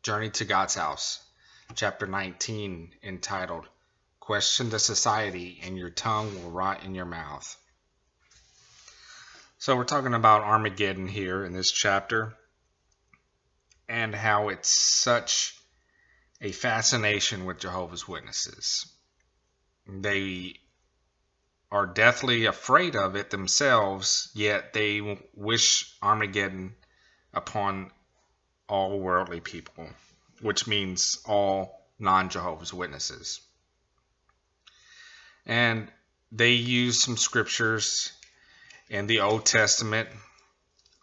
Journey to God's House, chapter 19, entitled, Question the Society and Your Tongue Will Rot in Your Mouth. So we're talking about Armageddon here in this chapter and how it's such a fascination with Jehovah's Witnesses. They are deathly afraid of it themselves, yet they wish Armageddon upon all worldly people, which means all non-Jehovah's Witnesses. And they use some scriptures in the Old Testament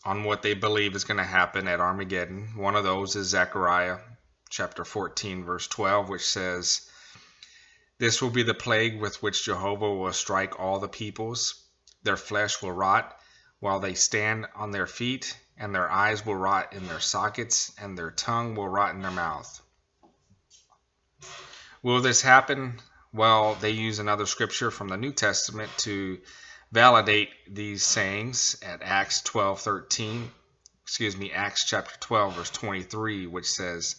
on what they believe is going to happen at Armageddon. One of those is Zechariah chapter 14 verse 12, which says, "This will be the plague with which Jehovah will strike all the peoples. Their flesh will rot while they stand on their feet, and their eyes will rot in their sockets, and their tongue will rot in their mouth." Will this happen? Well, they use another scripture from the New Testament to validate these sayings at Acts chapter 12 verse 23, which says,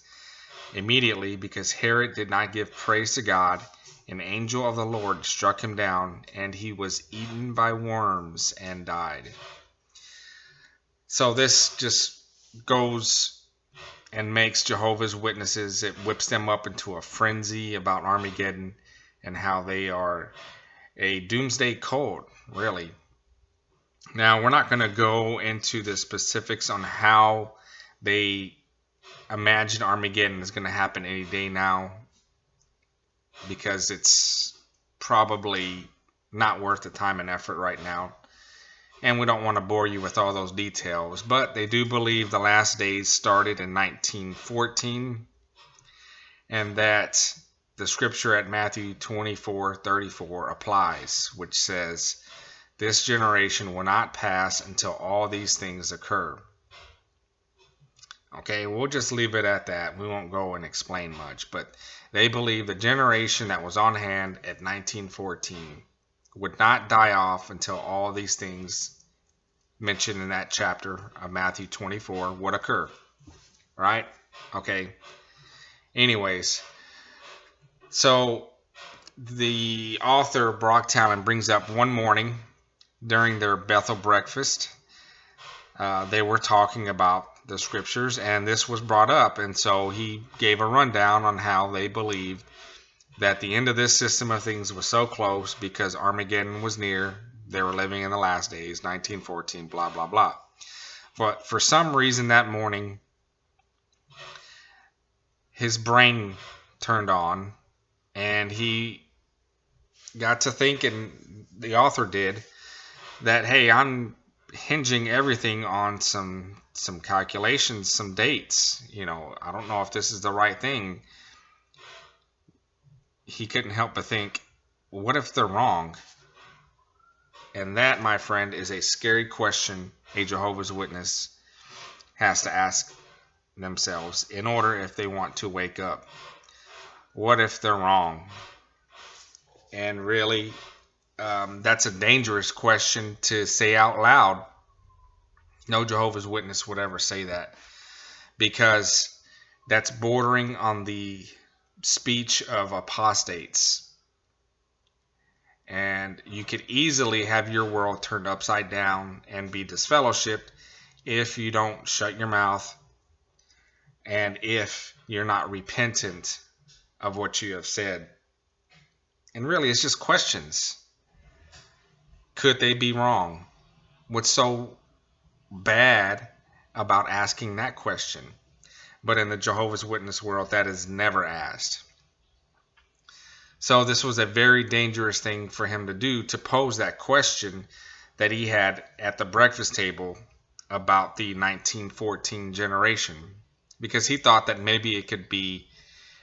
"Immediately, because Herod did not give praise to God, an angel of the Lord struck him down, and he was eaten by worms and died." So this just goes and makes Jehovah's Witnesses, it whips them up into a frenzy about Armageddon and how they are a doomsday cult, really. Now, we're not going to go into the specifics on how they imagine Armageddon is going to happen any day now, because it's probably not worth the time and effort right now. And we don't want to bore you with all those details. But they do believe the last days started in 1914. And that the scripture at Matthew 24:34 applies, which says, "This generation will not pass until all these things occur." Okay, we'll just leave it at that. We won't go and explain much. But they believe the generation that was on hand at 1914 would not die off until all these things mentioned in that chapter of Matthew 24 would occur. Right? Okay. Anyways, so the author, Brock Talon, brings up one morning during their Bethel breakfast, they were talking about the scriptures, and this was brought up, and so he gave a rundown on how they believed that the end of this system of things was so close because Armageddon was near. They were living in the last days, 1914, blah, blah, blah. But for some reason that morning, his brain turned on, and he got to thinking, the author did, that, hey, I'm hinging everything on some calculations, some dates. I don't know if this is the right thing. He couldn't help but think, what if they're wrong? And that, my friend, is a scary question a Jehovah's Witness has to ask themselves in order if they want to wake up. What if they're wrong? And really, that's a dangerous question to say out loud. No Jehovah's Witness would ever say that, because that's bordering on the speech of apostates. And you could easily have your world turned upside down and be disfellowshipped if you don't shut your mouth and if you're not repentant of what you have said. And really, it's just questions. Could they be wrong? What's so bad about asking that question? But in the Jehovah's Witness world, that is never asked. So this was a very dangerous thing for him to do, to pose that question that he had at the breakfast table about the 1914 generation, because he thought that maybe it could be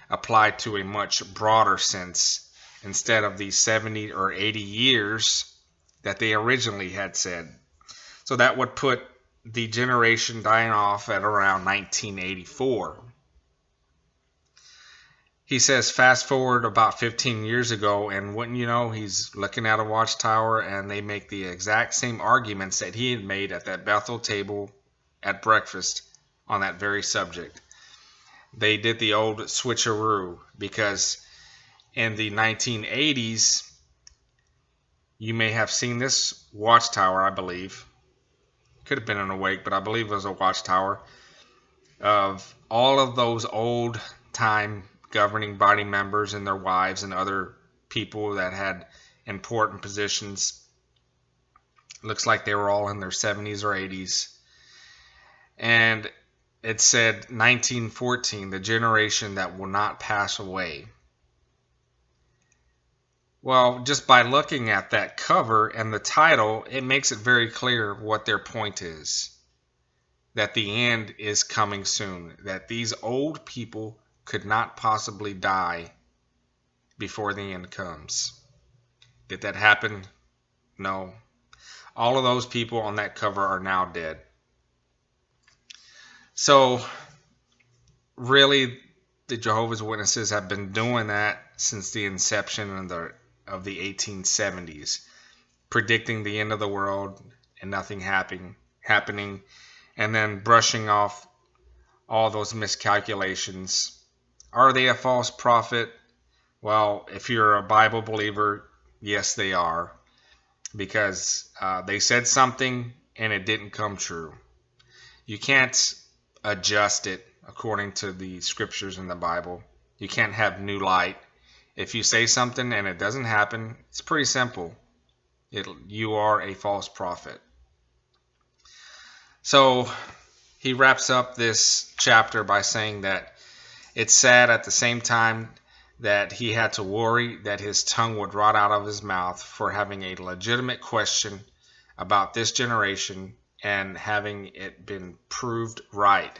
applied to a much broader sense instead of the 70 or 80 years that they originally had said. So that would put the generation dying off at around 1984. He says fast forward about 15 years ago, and wouldn't you know, he's looking at a watchtower, and they make the exact same arguments that he had made at that Bethel table at breakfast on that very subject. they did the old switcheroo, because in the 1980s, you may have seen this watchtower, I believe. Could have been in a wake, but I believe it was a watchtower of all of those old time governing body members and their wives and other people that had important positions. Looks like they were all in their 70s or 80s. And it said 1914, the generation that will not pass away. Well, just by looking at that cover and the title, it makes it very clear what their point is. That the end is coming soon. That these old people could not possibly die before the end comes. Did that happen? No. All of those people on that cover are now dead. So, really, the Jehovah's Witnesses have been doing that since the inception of the 1870s, predicting the end of the world and nothing happening, and then brushing off all those miscalculations. Are they a false prophet? Well, if you're a Bible believer, yes, they are, because they said something and it didn't come true. You can't adjust it according to the scriptures in the Bible. You can't have new light. If you say something and it doesn't happen, it's pretty simple. You are a false prophet. So he wraps up this chapter by saying that it's sad at the same time that he had to worry that his tongue would rot out of his mouth for having a legitimate question about this generation and having it been proved right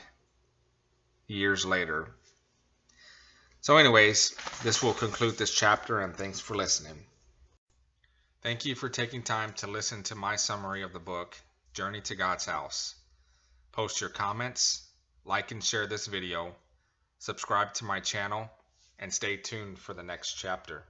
years later. So anyways, this will conclude this chapter, and thanks for listening. Thank you for taking time to listen to my summary of the book, Journey to God's House. Post your comments, like and share this video, subscribe to my channel, and stay tuned for the next chapter.